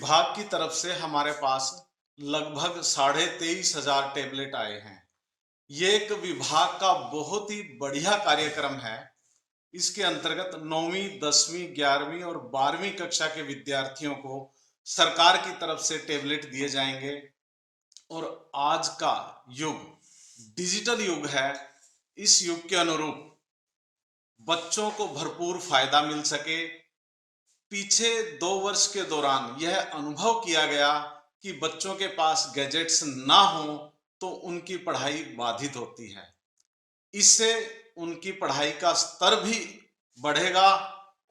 विभाग की तरफ से हमारे पास लगभग 23,500 टेबलेट आए हैं। ये एक विभाग का बहुत ही बढ़िया कार्यक्रम है। इसके अंतर्गत 9वीं, 10वीं, 11वीं और 12वीं कक्षा के विद्यार्थियों को सरकार की तरफ से टेबलेट दिए जाएंगे। और आज का युग डिजिटल युग है। इस युग के अनुरूप बच्चों को भरपूर फायदा मिल सके। पीछे 2 वर्ष के दौरान यह अनुभव किया गया कि बच्चों के पास गैजेट्स ना हो तो उनकी पढ़ाई बाधित होती है। इससे उनकी पढ़ाई का स्तर भी बढ़ेगा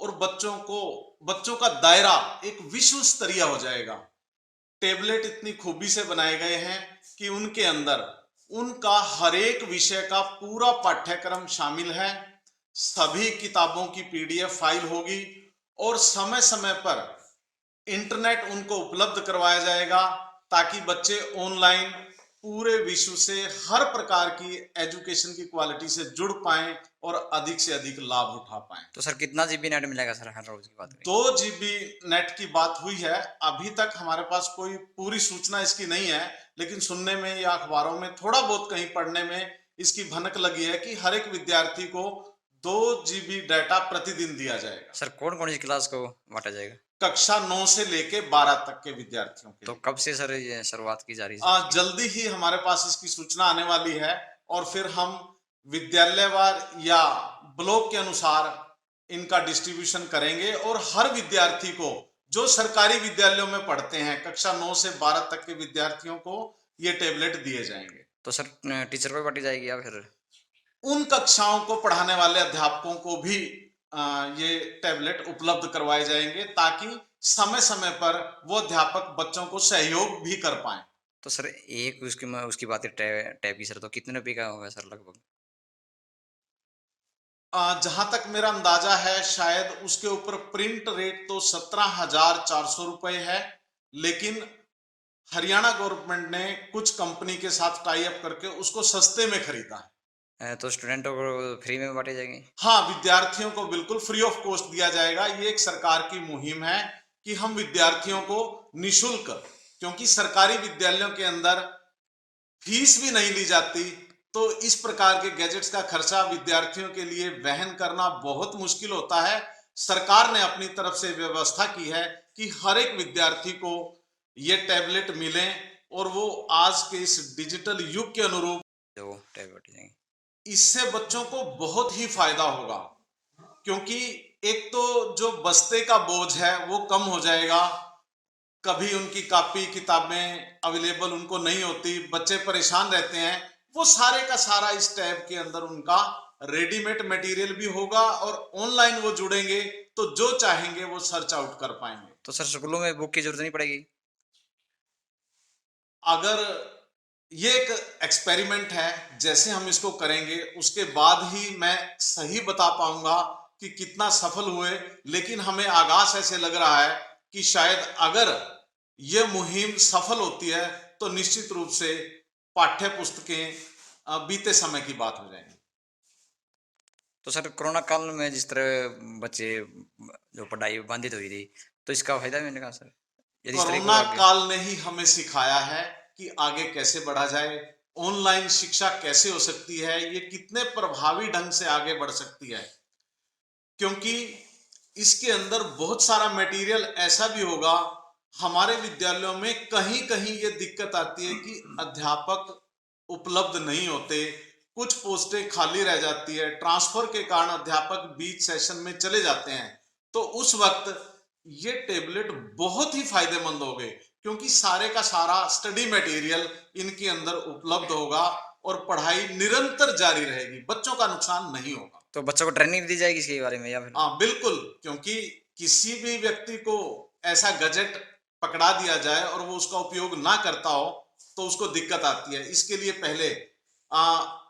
और बच्चों का दायरा एक विश्व स्तरीय हो जाएगा। टेबलेट इतनी खूबी से बनाए गए हैं कि उनके अंदर उनका हर एक विषय का पूरा पाठ्यक्रम शामिल है। सभी किताबों की पीडीएफ फाइल होगी और समय समय पर इंटरनेट उनको उपलब्ध करवाया जाएगा ताकि बच्चे ऑनलाइन पूरे विश्व से हर प्रकार की एजुकेशन की क्वालिटी से जुड़ पाएं और अधिक से अधिक लाभ उठा पाएं। तो सर कितना जीबी नेट मिलेगा सर हर रोज की बात करें? 2 जीबी नेट की बात हुई है। अभी तक हमारे पास कोई पूरी सूचना इसकी नहीं है, लेकिन सुनने में या अखबारों में थोड़ा बहुत कहीं पढ़ने में इसकी भनक लगी है कि हर एक विद्यार्थी को 2 जीबी डाटा प्रतिदिन दिया जाएगा। सर कौन कौन सी क्लास को बांटा जाएगा? कक्षा 9 से लेके 12 तक के विद्यार्थियों के तो लिए। कब से सर ये शुरुआत की जा रही है इसकी? जल्दी ही हमारे पास इसकी सूचना आने वाली है और फिर हम विद्यालयवार या ब्लॉक के अनुसार इनका डिस्ट्रीब्यूशन करेंगे और हर विद्यार्थी को, जो सरकारी विद्यालयों में पढ़ते हैं, कक्षा 9 से 12 तक के विद्यार्थियों को ये टेबलेट दिए जाएंगे। तो सर टीचर को बांटी जाएगी या फिर? उन कक्षाओं को पढ़ाने वाले अध्यापकों को भी ये टैबलेट उपलब्ध करवाए जाएंगे ताकि समय समय पर वो अध्यापक बच्चों को सहयोग भी कर पाए। तो सर एक उसकी बात है टैब की सर, तो कितने रुपए का होगा सर लगभग? जहां तक मेरा अंदाजा है शायद उसके ऊपर प्रिंट रेट तो 17,400 रुपए है, लेकिन हरियाणा गवर्नमेंट ने कुछ कंपनी के साथ टाई अप करके उसको सस्ते में खरीदा है। तो स्टूडेंटों को फ्री में बांटे जाएंगे? हाँ, विद्यार्थियों को बिल्कुल फ्री ऑफ कॉस्ट दिया जाएगा। ये एक सरकार की मुहिम है कि हम विद्यार्थियों को निशुल्क, क्योंकि सरकारी विद्यालयों के अंदर फीस भी नहीं ली जाती, तो इस प्रकार के गैजेट्स का खर्चा विद्यार्थियों के लिए वहन करना बहुत मुश्किल होता है। सरकार ने अपनी तरफ से व्यवस्था की है कि हर एक विद्यार्थी को ये टैबलेट मिले और वो आज के इस डिजिटल युग के अनुरूप जो टैब बांटे जाएंगे। इससे बच्चों को बहुत ही फायदा होगा, क्योंकि एक तो जो बस्ते का बोझ है वो कम हो जाएगा। कभी उनकी कॉपी किताबें अवेलेबल उनको नहीं होती, बच्चे परेशान रहते हैं। वो सारे का सारा इस टैब के अंदर उनका रेडीमेड मटेरियल भी होगा और ऑनलाइन वो जुड़ेंगे तो जो चाहेंगे वो सर्च आउट कर पाएंगे। तो सर स्कूलों में बुक की जरूरत नहीं पड़ेगी? अगर ये एक एक्सपेरिमेंट है, जैसे हम इसको करेंगे उसके बाद ही मैं सही बता पाऊंगा कि कितना सफल हुए, लेकिन हमें आगाज ऐसे लग रहा है कि शायद अगर यह मुहिम सफल होती है तो निश्चित रूप से पाठ्य पुस्तकें बीते समय की बात हो जाएंगी। तो सर कोरोना काल में जिस तरह बच्चे जो पढ़ाई बाधित हुई थी, तो इसका फायदा मिलेगा सर यदि इस तरह को कोरोना आगे? काल ने ही हमें सिखाया है कि आगे कैसे बढ़ा जाए, ऑनलाइन शिक्षा कैसे हो सकती है, ये कितने प्रभावी ढंग से आगे बढ़ सकती है। क्योंकि इसके अंदर बहुत सारा मटेरियल ऐसा भी होगा, हमारे विद्यालयों में कहीं कहीं ये दिक्कत आती है कि अध्यापक उपलब्ध नहीं होते, कुछ पोस्टें खाली रह जाती है, ट्रांसफर के कारण अध्यापक बीच सेशन में चले जाते हैं। तो उस वक्त ये टेबलेट बहुत ही फायदेमंद हो गए, क्योंकि सारे का सारा स्टडी मटेरियल इनके अंदर उपलब्ध होगा और पढ़ाई निरंतर जारी रहेगी, बच्चों का नुकसान नहीं होगा। तो बच्चों को ट्रेनिंग दी जाएगी इसके बारे में या फिर? हाँ बिल्कुल, क्योंकि किसी भी व्यक्ति को ऐसा गजेट पकड़ा दिया जाए और वो उसका उपयोग ना करता हो तो उसको दिक्कत आती है। इसके लिए पहले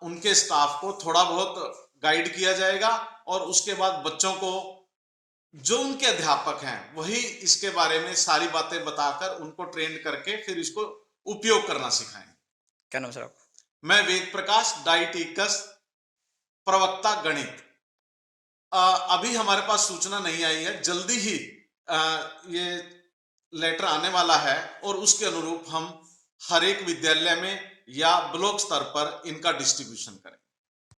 उनके स्टाफ को थोड़ा बहुत गाइड किया जाएगा और उसके बाद बच्चों को, जो उनके अध्यापक हैं वही इसके बारे में सारी बातें बताकर उनको ट्रेन करके फिर इसको उपयोग करना सिखाएंगे। क्या नाम सर आपका? मैं वेद प्रकाश, डाइटिकस प्रवक्ता गणित। अभी हमारे पास सूचना नहीं आई है, जल्दी ही ये लेटर आने वाला है और उसके अनुरूप हम हर एक विद्यालय में या ब्लॉक स्तर पर इनका डिस्ट्रीब्यूशन करें।